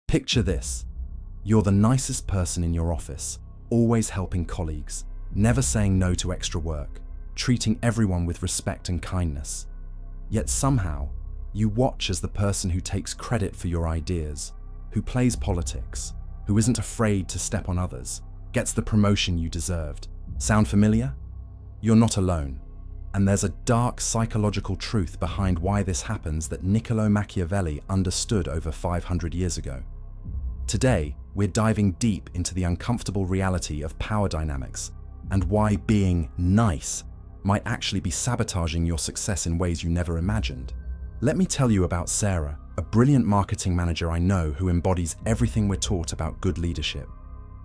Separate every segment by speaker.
Speaker 1: Picture this. You're the nicest person in your office, always helping colleagues, never saying no to extra work, treating everyone with respect and kindness. Yet somehow, you watch as the person who takes credit for your ideas, who plays politics, who isn't afraid to step on others, gets the promotion you deserved. Sound familiar? You're not alone. And there's a dark psychological truth behind why this happens that Niccolò Machiavelli understood over 500 years ago. Today, we're diving deep into the uncomfortable reality of power dynamics and why being nice might actually be sabotaging your success in ways you never imagined. Let me tell you about Sarah, a brilliant marketing manager I know who embodies everything we're taught about good leadership.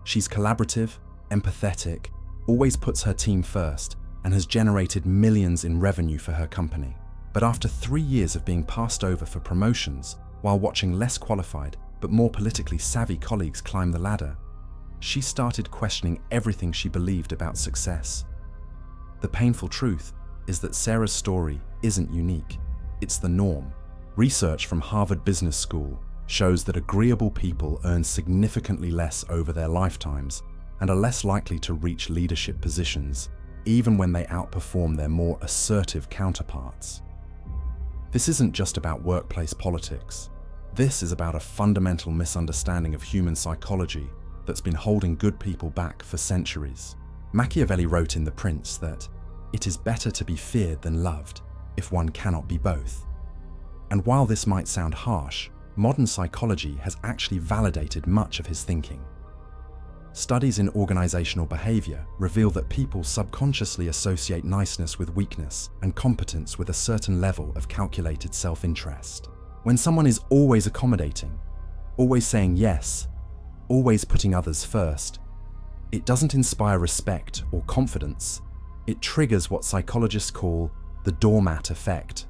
Speaker 1: She's collaborative, empathetic, always puts her team first, and has generated millions in revenue for her company. But after 3 years of being passed over for promotions, while watching less qualified but more politically savvy colleagues climb the ladder, she started questioning everything she believed about success. The painful truth is that Sarah's story isn't unique. It's the norm. Research from Harvard Business School shows that agreeable people earn significantly less over their lifetimes and are less likely to reach leadership positions, even when they outperform their more assertive counterparts. This isn't just about workplace politics. This is about a fundamental misunderstanding of human psychology that's been holding good people back for centuries. Machiavelli wrote in The Prince that it is better to be feared than loved if one cannot be both. And while this might sound harsh, modern psychology has actually validated much of his thinking. Studies in organizational behavior reveal that people subconsciously associate niceness with weakness and competence with a certain level of calculated self-interest. When someone is always accommodating, always saying yes, always putting others first, it doesn't inspire respect or confidence. It triggers what psychologists call the doormat effect.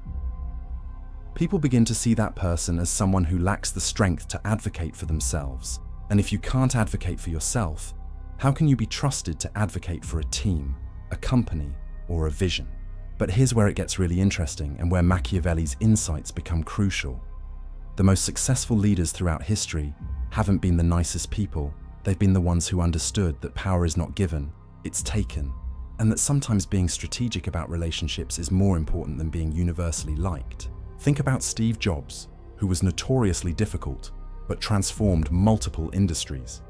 Speaker 1: People begin to see that person as someone who lacks the strength to advocate for themselves. And if you can't advocate for yourself, how can you be trusted to advocate for a team, a company, or a vision? But here's where it gets really interesting and where Machiavelli's insights become crucial. The most successful leaders throughout history haven't been the nicest people. They've been the ones who understood that power is not given, it's taken, and that sometimes being strategic about relationships is more important than being universally liked. Think about Steve Jobs, who was notoriously difficult, but transformed multiple industries.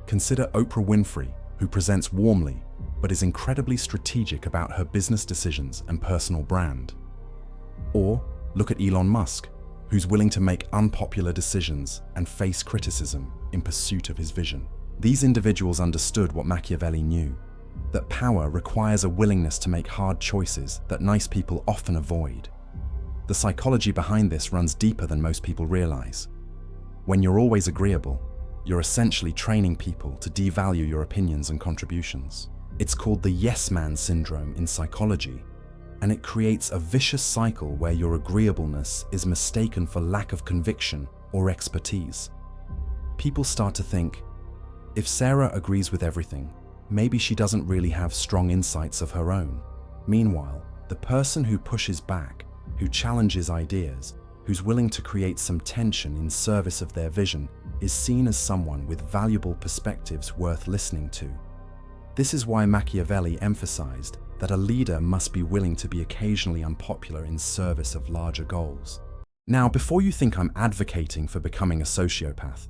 Speaker 1: Consider Oprah Winfrey, who presents warmly, but is incredibly strategic about her business decisions and personal brand. Or look at Elon Musk, who's willing to make unpopular decisions and face criticism in pursuit of his vision. These individuals understood what Machiavelli knew, that power requires a willingness to make hard choices that nice people often avoid. The psychology behind this runs deeper than most people realize. When you're always agreeable, you're essentially training people to devalue your opinions and contributions. It's called the yes man syndrome in psychology, and it creates a vicious cycle where your agreeableness is mistaken for lack of conviction or expertise. People start to think, if Sarah agrees with everything, maybe she doesn't really have strong insights of her own. Meanwhile, the person who pushes back, who challenges ideas, who's willing to create some tension in service of their vision, is seen as someone with valuable perspectives worth listening to. This is why Machiavelli emphasized that a leader must be willing to be occasionally unpopular in service of larger goals. Now, before you think I'm advocating for becoming a sociopath,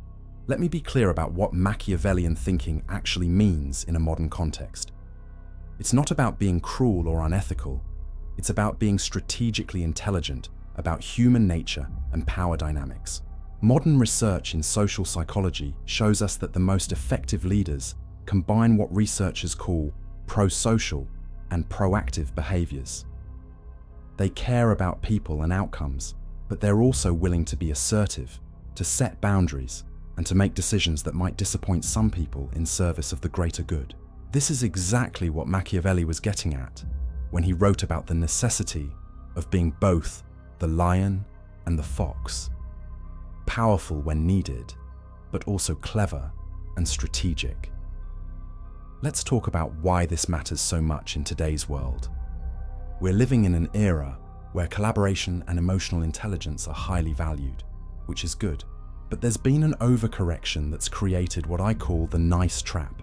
Speaker 1: let me be clear about what Machiavellian thinking actually means in a modern context. It's not about being cruel or unethical. It's about being strategically intelligent about human nature and power dynamics. Modern research in social psychology shows us that the most effective leaders combine what researchers call pro-social and proactive behaviors. They care about people and outcomes, but they're also willing to be assertive, to set boundaries, and to make decisions that might disappoint some people in service of the greater good. This is exactly what Machiavelli was getting at when he wrote about the necessity of being both the lion and the fox. Powerful when needed, but also clever and strategic. Let's talk about why this matters so much in today's world. We're living in an era where collaboration and emotional intelligence are highly valued, which is good. But there's been an overcorrection that's created what I call the nice trap.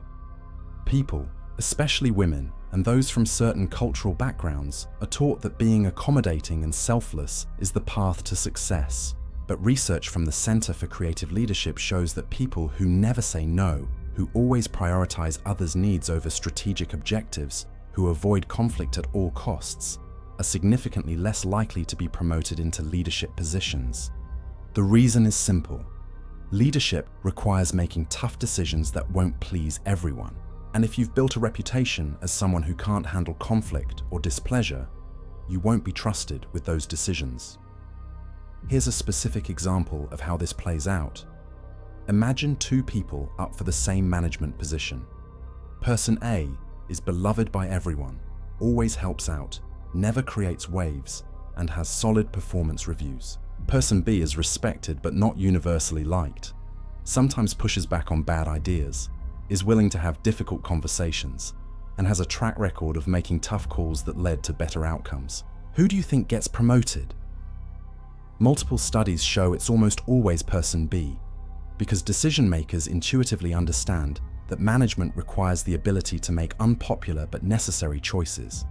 Speaker 1: People, especially women and those from certain cultural backgrounds, are taught that being accommodating and selfless is the path to success. But research from the Center for Creative Leadership shows that people who never say no, who always prioritize others' needs over strategic objectives, who avoid conflict at all costs, are significantly less likely to be promoted into leadership positions. The reason is simple. Leadership requires making tough decisions that won't please everyone. And if you've built a reputation as someone who can't handle conflict or displeasure, you won't be trusted with those decisions. Here's a specific example of how this plays out. Imagine two people up for the same management position. Person A is beloved by everyone, always helps out, never creates waves, and has solid performance reviews. Person B is respected but not universally liked, sometimes pushes back on bad ideas, is willing to have difficult conversations, and has a track record of making tough calls that led to better outcomes. Who do you think gets promoted? Multiple studies show it's almost always person B, because decision makers intuitively understand that management requires the ability to make unpopular but necessary choices.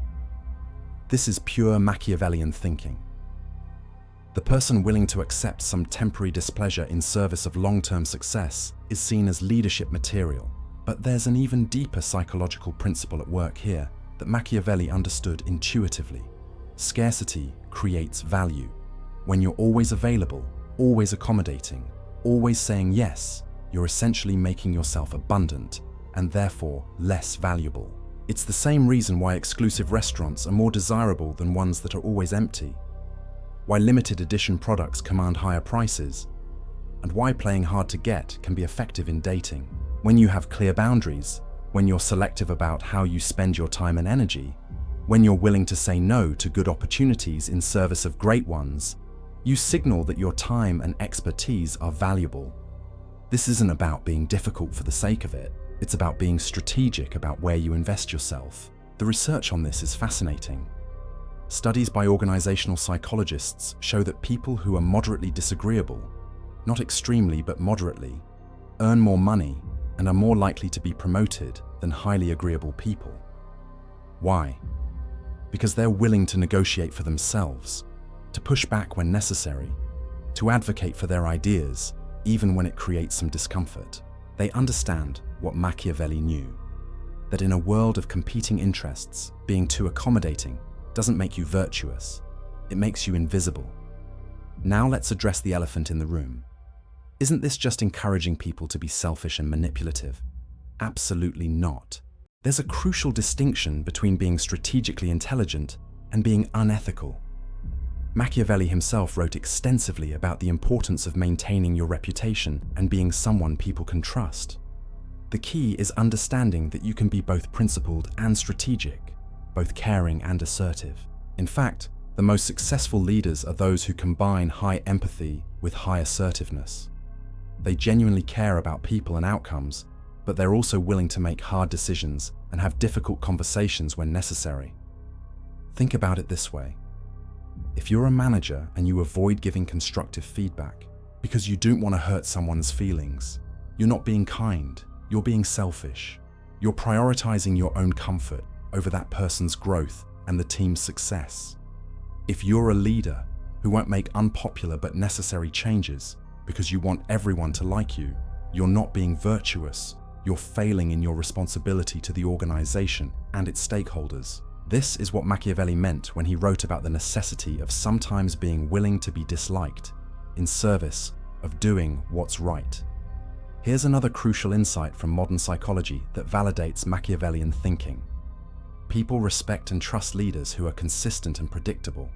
Speaker 1: This is pure Machiavellian thinking. The person willing to accept some temporary displeasure in service of long-term success is seen as leadership material. But there's an even deeper psychological principle at work here that Machiavelli understood intuitively. Scarcity creates value. When you're always available, always accommodating, always saying yes, you're essentially making yourself abundant and therefore less valuable. It's the same reason why exclusive restaurants are more desirable than ones that are always empty, why limited edition products command higher prices, and why playing hard to get can be effective in dating. When you have clear boundaries, when you're selective about how you spend your time and energy, when you're willing to say no to good opportunities in service of great ones, you signal that your time and expertise are valuable. This isn't about being difficult for the sake of it. It's about being strategic about where you invest yourself. The research on this is fascinating. Studies by organizational psychologists show that people who are moderately disagreeable, not extremely but moderately, earn more money and are more likely to be promoted than highly agreeable people. Why? Because they're willing to negotiate for themselves, to push back when necessary, to advocate for their ideas, even when it creates some discomfort. They understand what Machiavelli knew, that in a world of competing interests, being too accommodating doesn't make you virtuous, it makes you invisible. Now let's address the elephant in the room. Isn't this just encouraging people to be selfish and manipulative? Absolutely not. There's a crucial distinction between being strategically intelligent and being unethical. Machiavelli himself wrote extensively about the importance of maintaining your reputation and being someone people can trust. The key is understanding that you can be both principled and strategic, both caring and assertive. In fact, the most successful leaders are those who combine high empathy with high assertiveness. They genuinely care about people and outcomes, but they're also willing to make hard decisions and have difficult conversations when necessary. Think about it this way. If you're a manager and you avoid giving constructive feedback because you don't want to hurt someone's feelings, you're not being kind, you're being selfish. You're prioritizing your own comfort over that person's growth and the team's success. If you're a leader who won't make unpopular but necessary changes because you want everyone to like you, you're not being virtuous. You're failing in your responsibility to the organization and its stakeholders. This is what Machiavelli meant when he wrote about the necessity of sometimes being willing to be disliked in service of doing what's right. Here's another crucial insight from modern psychology that validates Machiavellian thinking. People respect and trust leaders who are consistent and predictable,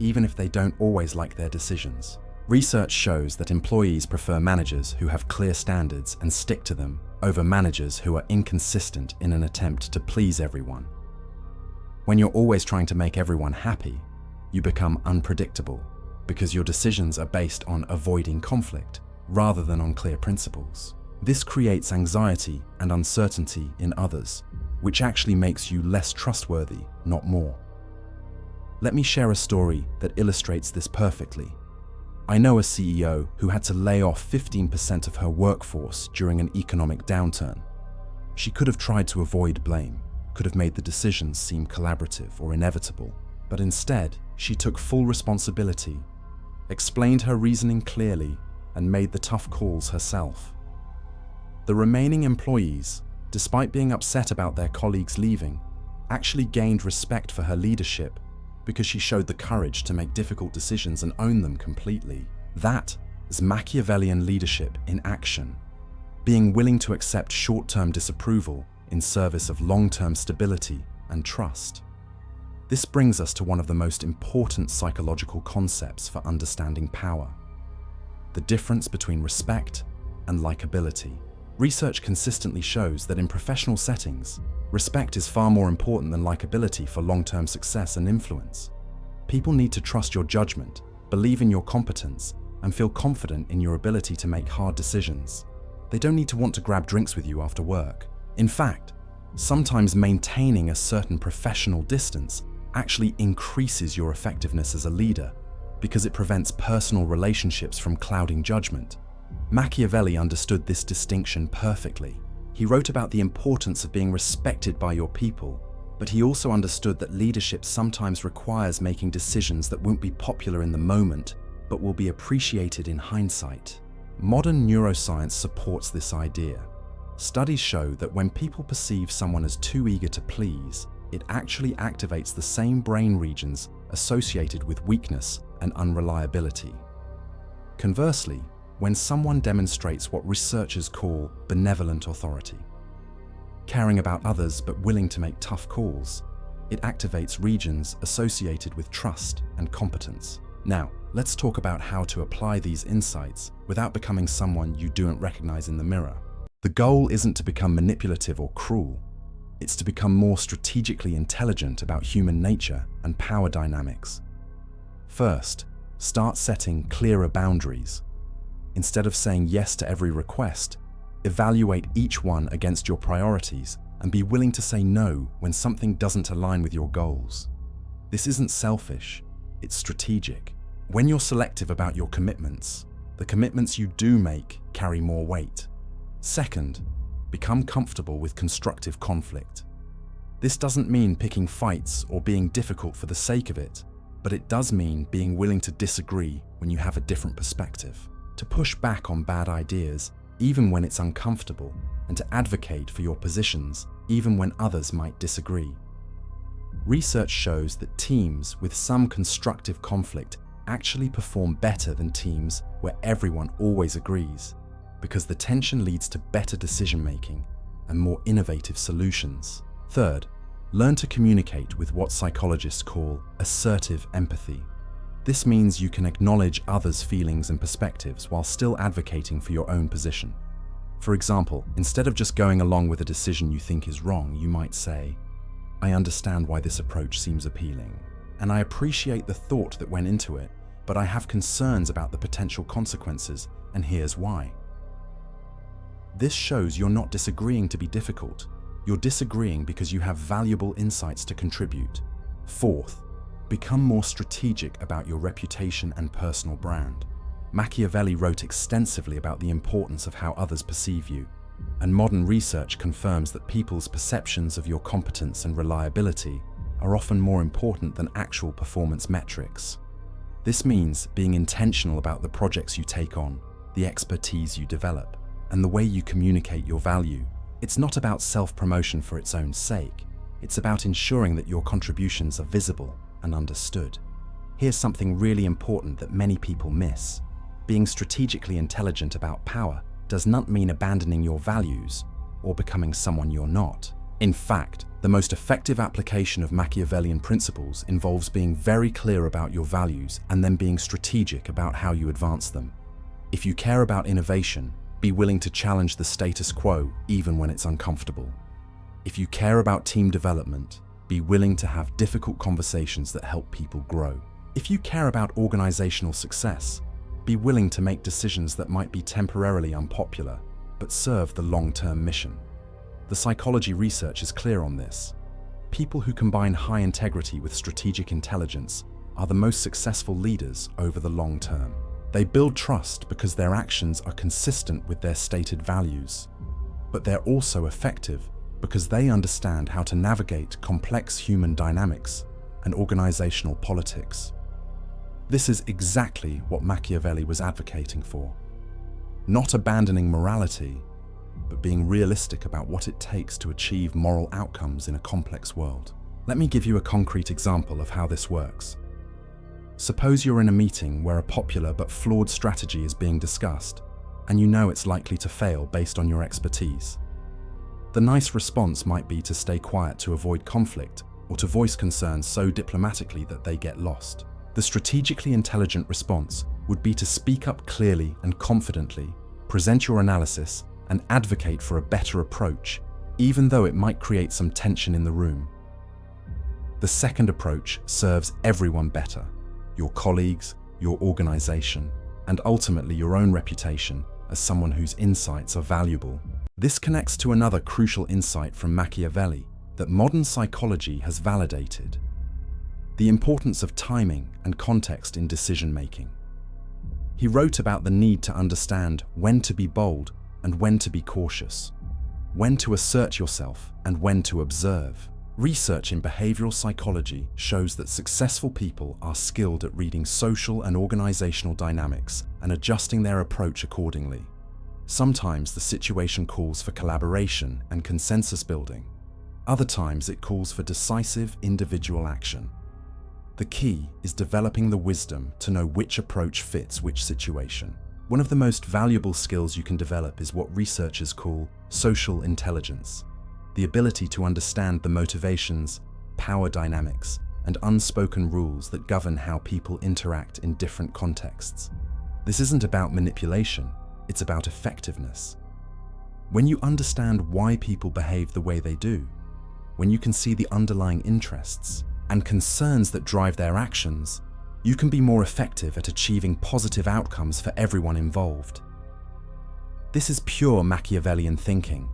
Speaker 1: even if they don't always like their decisions. Research shows that employees prefer managers who have clear standards and stick to them over managers who are inconsistent in an attempt to please everyone. When you're always trying to make everyone happy, you become unpredictable because your decisions are based on avoiding conflict rather than on clear principles. This creates anxiety and uncertainty in others, which actually makes you less trustworthy, not more. Let me share a story that illustrates this perfectly. I know a CEO who had to lay off 15% of her workforce during an economic downturn. She could have tried to avoid blame, could have made the decisions seem collaborative or inevitable, but instead, she took full responsibility, explained her reasoning clearly, and made the tough calls herself. The remaining employees, despite being upset about their colleagues leaving, actually gained respect for her leadership because she showed the courage to make difficult decisions and own them completely. That is Machiavellian leadership in action, being willing to accept short-term disapproval in service of long-term stability and trust. This brings us to one of the most important psychological concepts for understanding power: the difference between respect and likability. Research consistently shows that in professional settings, respect is far more important than likability for long-term success and influence. People need to trust your judgment, believe in your competence, and feel confident in your ability to make hard decisions. They don't need to want to grab drinks with you after work. In fact, sometimes maintaining a certain professional distance actually increases your effectiveness as a leader because it prevents personal relationships from clouding judgment. Machiavelli understood this distinction perfectly. He wrote about the importance of being respected by your people, but he also understood that leadership sometimes requires making decisions that won't be popular in the moment, but will be appreciated in hindsight. Modern neuroscience supports this idea. Studies show that when people perceive someone as too eager to please, it actually activates the same brain regions associated with weakness and unreliability. Conversely, when someone demonstrates what researchers call benevolent authority, caring about others but willing to make tough calls, it activates regions associated with trust and competence. Now, let's talk about how to apply these insights without becoming someone you don't recognize in the mirror. The goal isn't to become manipulative or cruel. It's to become more strategically intelligent about human nature and power dynamics. First, start setting clearer boundaries. Instead of saying yes to every request, evaluate each one against your priorities and be willing to say no when something doesn't align with your goals. This isn't selfish, it's strategic. When you're selective about your commitments, the commitments you do make carry more weight. Second, become comfortable with constructive conflict. This doesn't mean picking fights or being difficult for the sake of it, but it does mean being willing to disagree when you have a different perspective, to push back on bad ideas even when it's uncomfortable, and to advocate for your positions even when others might disagree. Research shows that teams with some constructive conflict actually perform better than teams where everyone always agrees, because the tension leads to better decision-making and more innovative solutions. Third, learn to communicate with what psychologists call assertive empathy. This means you can acknowledge others' feelings and perspectives while still advocating for your own position. For example, instead of just going along with a decision you think is wrong, you might say, "I understand why this approach seems appealing, and I appreciate the thought that went into it, but I have concerns about the potential consequences, and here's why." This shows you're not disagreeing to be difficult. You're disagreeing because you have valuable insights to contribute. Fourth, become more strategic about your reputation and personal brand. Machiavelli wrote extensively about the importance of how others perceive you, and modern research confirms that people's perceptions of your competence and reliability are often more important than actual performance metrics. This means being intentional about the projects you take on, the expertise you develop, and the way you communicate your value. It's not about self-promotion for its own sake. It's about ensuring that your contributions are visible and understood. Here's something really important that many people miss. Being strategically intelligent about power does not mean abandoning your values or becoming someone you're not. In fact, the most effective application of Machiavellian principles involves being very clear about your values and then being strategic about how you advance them. If you care about innovation, be willing to challenge the status quo even when it's uncomfortable. If you care about team development, be willing to have difficult conversations that help people grow. If you care about organizational success, be willing to make decisions that might be temporarily unpopular, but serve the long-term mission. The psychology research is clear on this. People who combine high integrity with strategic intelligence are the most successful leaders over the long term. They build trust because their actions are consistent with their stated values. But they're also effective because they understand how to navigate complex human dynamics and organizational politics. This is exactly what Machiavelli was advocating for. Not abandoning morality, but being realistic about what it takes to achieve moral outcomes in a complex world. Let me give you a concrete example of how this works. Suppose you're in a meeting where a popular but flawed strategy is being discussed, and you know it's likely to fail based on your expertise. The nice response might be to stay quiet to avoid conflict, or to voice concerns so diplomatically that they get lost. The strategically intelligent response would be to speak up clearly and confidently, present your analysis, and advocate for a better approach, even though it might create some tension in the room. The second approach serves everyone better: your colleagues, your organization, and ultimately your own reputation as someone whose insights are valuable. This connects to another crucial insight from Machiavelli that modern psychology has validated: the importance of timing and context in decision-making. He wrote about the need to understand when to be bold and when to be cautious, when to assert yourself and when to observe. Research in behavioral psychology shows that successful people are skilled at reading social and organizational dynamics and adjusting their approach accordingly. Sometimes the situation calls for collaboration and consensus building. Other times it calls for decisive individual action. The key is developing the wisdom to know which approach fits which situation. One of the most valuable skills you can develop is what researchers call social intelligence, the ability to understand the motivations, power dynamics, and unspoken rules that govern how people interact in different contexts. This isn't about manipulation, it's about effectiveness. When you understand why people behave the way they do, when you can see the underlying interests and concerns that drive their actions, you can be more effective at achieving positive outcomes for everyone involved. This is pure Machiavellian thinking,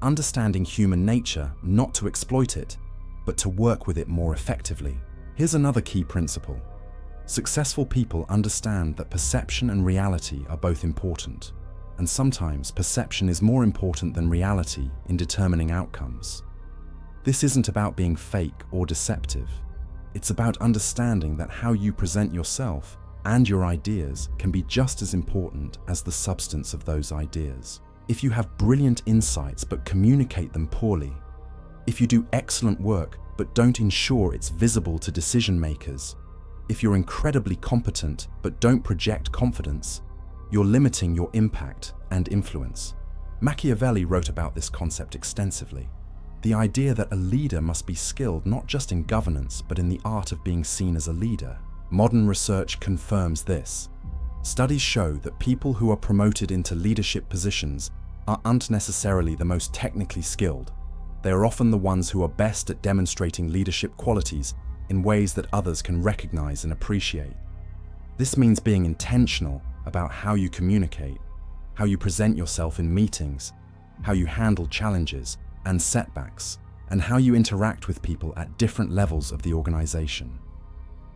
Speaker 1: understanding human nature not to exploit it, but to work with it more effectively. Here's another key principle. Successful people understand that perception and reality are both important, and sometimes perception is more important than reality in determining outcomes. This isn't about being fake or deceptive. It's about understanding that how you present yourself and your ideas can be just as important as the substance of those ideas. If you have brilliant insights but communicate them poorly, if you do excellent work but don't ensure it's visible to decision makers, if you're incredibly competent but don't project confidence, you're limiting your impact and influence. Machiavelli wrote about this concept extensively. The idea that a leader must be skilled not just in governance but in the art of being seen as a leader. Modern research confirms this. Studies show that people who are promoted into leadership positions aren't necessarily the most technically skilled. They are often the ones who are best at demonstrating leadership qualities in ways that others can recognize and appreciate. This means being intentional about how you communicate, how you present yourself in meetings, how you handle challenges and setbacks, and how you interact with people at different levels of the organization.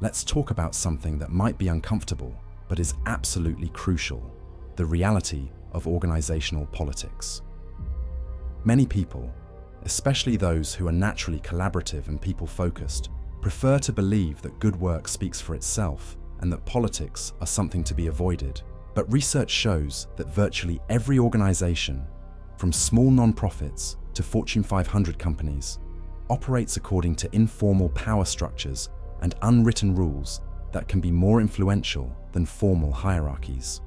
Speaker 1: Let's talk about something that might be uncomfortable, but is absolutely crucial: the reality of organizational politics. Many people, especially those who are naturally collaborative and people-focused, prefer to believe that good work speaks for itself and that politics are something to be avoided. But research shows that virtually every organization, from small non-profits to Fortune 500 companies, operates according to informal power structures and unwritten rules that can be more influential than formal hierarchies.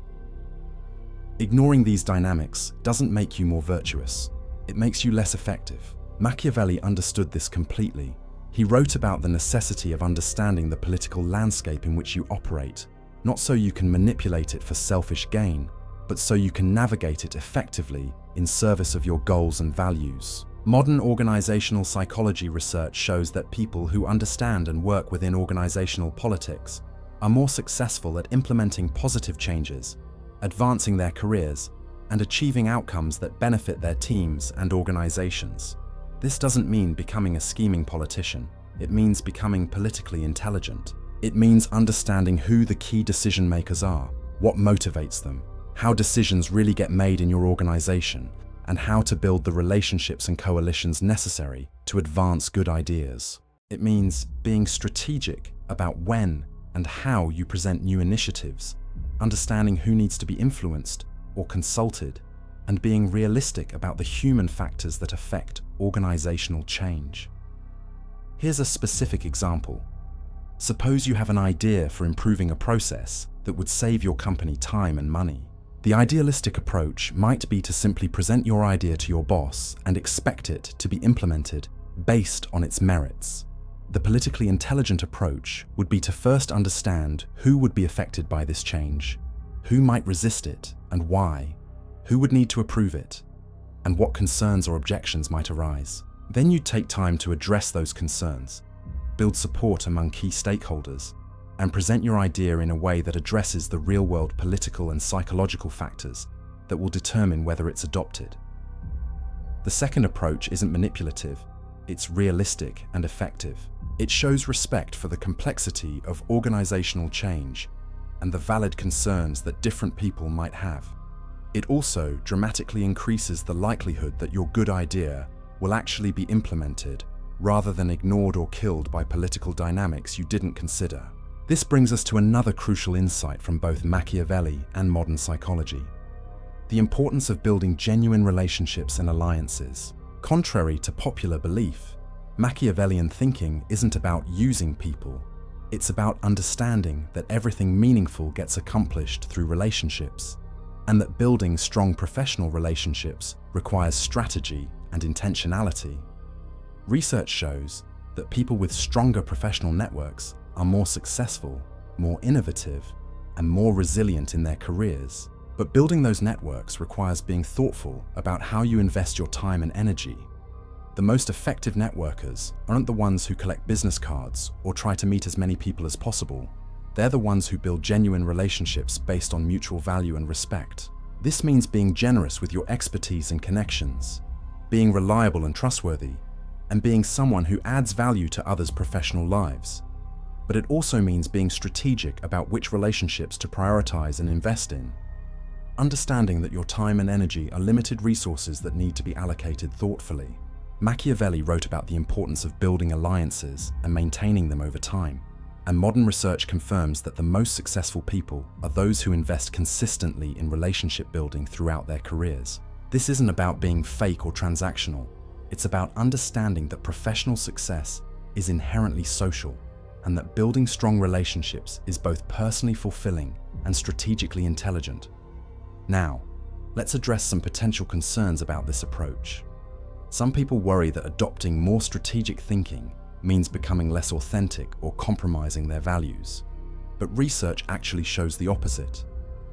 Speaker 1: Ignoring these dynamics doesn't make you more virtuous, it makes you less effective. Machiavelli understood this completely. He wrote about the necessity of understanding the political landscape in which you operate, not so you can manipulate it for selfish gain, but so you can navigate it effectively in service of your goals and values. Modern organizational psychology research shows that people who understand and work within organizational politics are more successful at implementing positive changes, advancing their careers, and achieving outcomes that benefit their teams and organizations. This doesn't mean becoming a scheming politician. It means becoming politically intelligent. It means understanding who the key decision makers are, what motivates them, how decisions really get made in your organization, and how to build the relationships and coalitions necessary to advance good ideas. It means being strategic about when and how you present new initiatives, understanding who needs to be influenced or consulted, and being realistic about the human factors that affect organizational change. Here's a specific example. Suppose you have an idea for improving a process that would save your company time and money. The idealistic approach might be to simply present your idea to your boss and expect it to be implemented based on its merits. The politically intelligent approach would be to first understand who would be affected by this change, who might resist it and why, who would need to approve it, and what concerns or objections might arise. Then you'd take time to address those concerns, build support among key stakeholders, and present your idea in a way that addresses the real-world political and psychological factors that will determine whether it's adopted. The second approach isn't manipulative, it's realistic and effective. It shows respect for the complexity of organizational change and the valid concerns that different people might have. It also dramatically increases the likelihood that your good idea will actually be implemented rather than ignored or killed by political dynamics you didn't consider. This brings us to another crucial insight from both Machiavelli and modern psychology: the importance of building genuine relationships and alliances. Contrary to popular belief, Machiavellian thinking isn't about using people. It's about understanding that everything meaningful gets accomplished through relationships, and that building strong professional relationships requires strategy and intentionality. Research shows that people with stronger professional networks are more successful, more innovative, and more resilient in their careers. But building those networks requires being thoughtful about how you invest your time and energy. The most effective networkers aren't the ones who collect business cards or try to meet as many people as possible. They're the ones who build genuine relationships based on mutual value and respect. This means being generous with your expertise and connections, being reliable and trustworthy, and being someone who adds value to others' professional lives. But it also means being strategic about which relationships to prioritize and invest in. Understanding that your time and energy are limited resources that need to be allocated thoughtfully. Machiavelli wrote about the importance of building alliances and maintaining them over time. And modern research confirms that the most successful people are those who invest consistently in relationship building throughout their careers. This isn't about being fake or transactional. It's about understanding that professional success is inherently social, and that building strong relationships is both personally fulfilling and strategically intelligent. Now, let's address some potential concerns about this approach. Some people worry that adopting more strategic thinking means becoming less authentic or compromising their values. But research actually shows the opposite.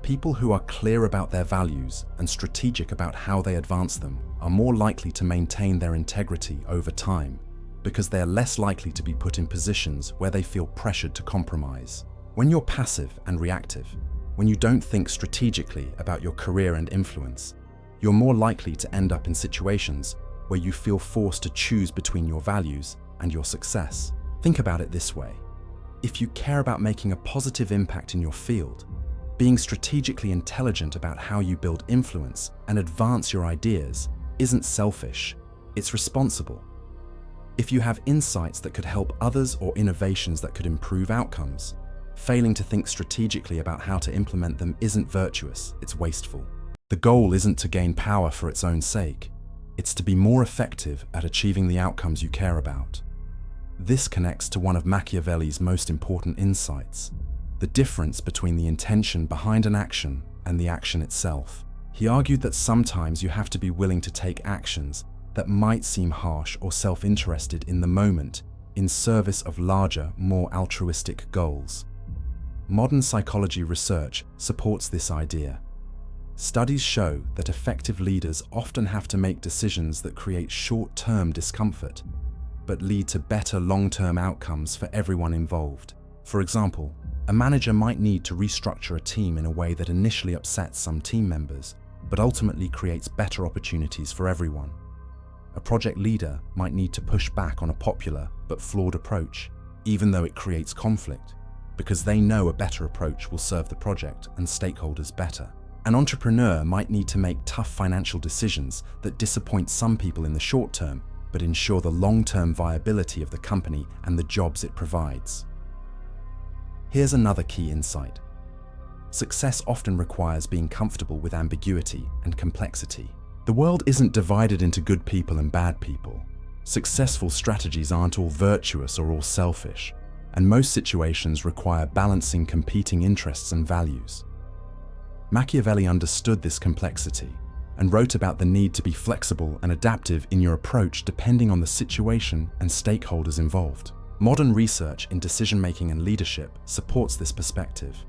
Speaker 1: People who are clear about their values and strategic about how they advance them are more likely to maintain their integrity over time, because they are less likely to be put in positions where they feel pressured to compromise. When you're passive and reactive, when you don't think strategically about your career and influence, you're more likely to end up in situations where you feel forced to choose between your values and your success. Think about it this way. If you care about making a positive impact in your field, being strategically intelligent about how you build influence and advance your ideas isn't selfish, it's responsible. If you have insights that could help others or innovations that could improve outcomes, failing to think strategically about how to implement them isn't virtuous, it's wasteful. The goal isn't to gain power for its own sake. It's to be more effective at achieving the outcomes you care about. This connects to one of Machiavelli's most important insights: the difference between the intention behind an action and the action itself. He argued that sometimes you have to be willing to take actions that might seem harsh or self-interested in the moment in service of larger, more altruistic goals. Modern psychology research supports this idea. Studies show that effective leaders often have to make decisions that create short-term discomfort, but lead to better long-term outcomes for everyone involved. For example, a manager might need to restructure a team in a way that initially upsets some team members, but ultimately creates better opportunities for everyone. A project leader might need to push back on a popular but flawed approach, even though it creates conflict, because they know a better approach will serve the project and stakeholders better. An entrepreneur might need to make tough financial decisions that disappoint some people in the short term, but ensure the long-term viability of the company and the jobs it provides. Here's another key insight. Success often requires being comfortable with ambiguity and complexity. The world isn't divided into good people and bad people. Successful strategies aren't all virtuous or all selfish, and most situations require balancing competing interests and values. Machiavelli understood this complexity and wrote about the need to be flexible and adaptive in your approach depending on the situation and stakeholders involved. Modern research in decision-making and leadership supports this perspective.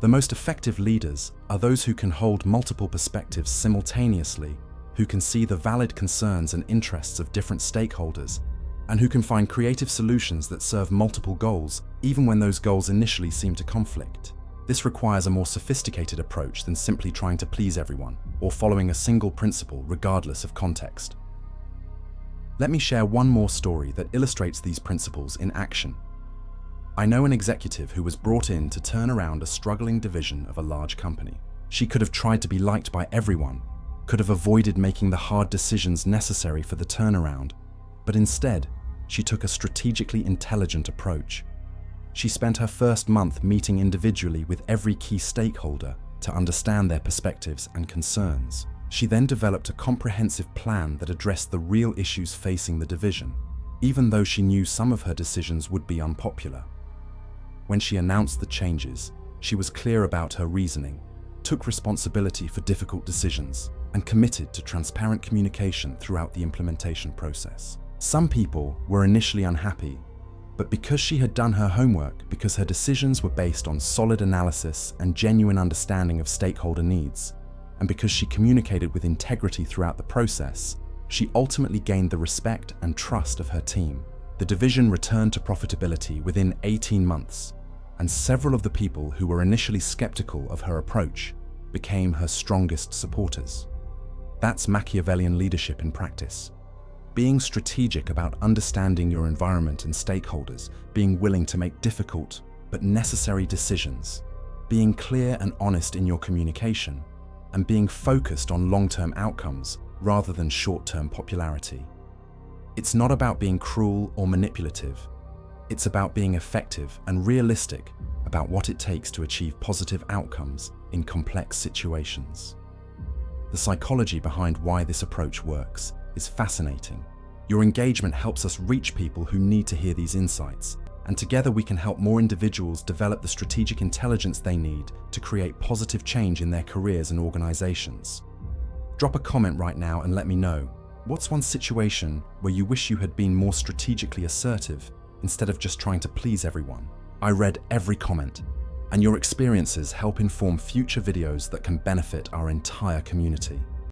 Speaker 1: The most effective leaders are those who can hold multiple perspectives simultaneously, who can see the valid concerns and interests of different stakeholders, and who can find creative solutions that serve multiple goals, even when those goals initially seem to conflict. This requires a more sophisticated approach than simply trying to please everyone, or following a single principle regardless of context. Let me share one more story that illustrates these principles in action. I know an executive who was brought in to turn around a struggling division of a large company. She could have tried to be liked by everyone, could have avoided making the hard decisions necessary for the turnaround, but instead, she took a strategically intelligent approach. She spent her first month meeting individually with every key stakeholder to understand their perspectives and concerns. She then developed a comprehensive plan that addressed the real issues facing the division, even though she knew some of her decisions would be unpopular. When she announced the changes, she was clear about her reasoning, took responsibility for difficult decisions, and committed to transparent communication throughout the implementation process. Some people were initially unhappy, but because she had done her homework, because her decisions were based on solid analysis and genuine understanding of stakeholder needs, and because she communicated with integrity throughout the process, she ultimately gained the respect and trust of her team. The division returned to profitability within 18 months, and several of the people who were initially skeptical of her approach became her strongest supporters. That's Machiavellian leadership in practice. Being strategic about understanding your environment and stakeholders, being willing to make difficult but necessary decisions, being clear and honest in your communication, and being focused on long-term outcomes rather than short-term popularity. It's not about being cruel or manipulative. It's about being effective and realistic about what it takes to achieve positive outcomes in complex situations. The psychology behind why this approach works is fascinating. Your engagement helps us reach people who need to hear these insights, and together we can help more individuals develop the strategic intelligence they need to create positive change in their careers and organizations. Drop a comment right now and let me know, what's one situation where you wish you had been more strategically assertive instead of just trying to please everyone? I read every comment, and your experiences help inform future videos that can benefit our entire community.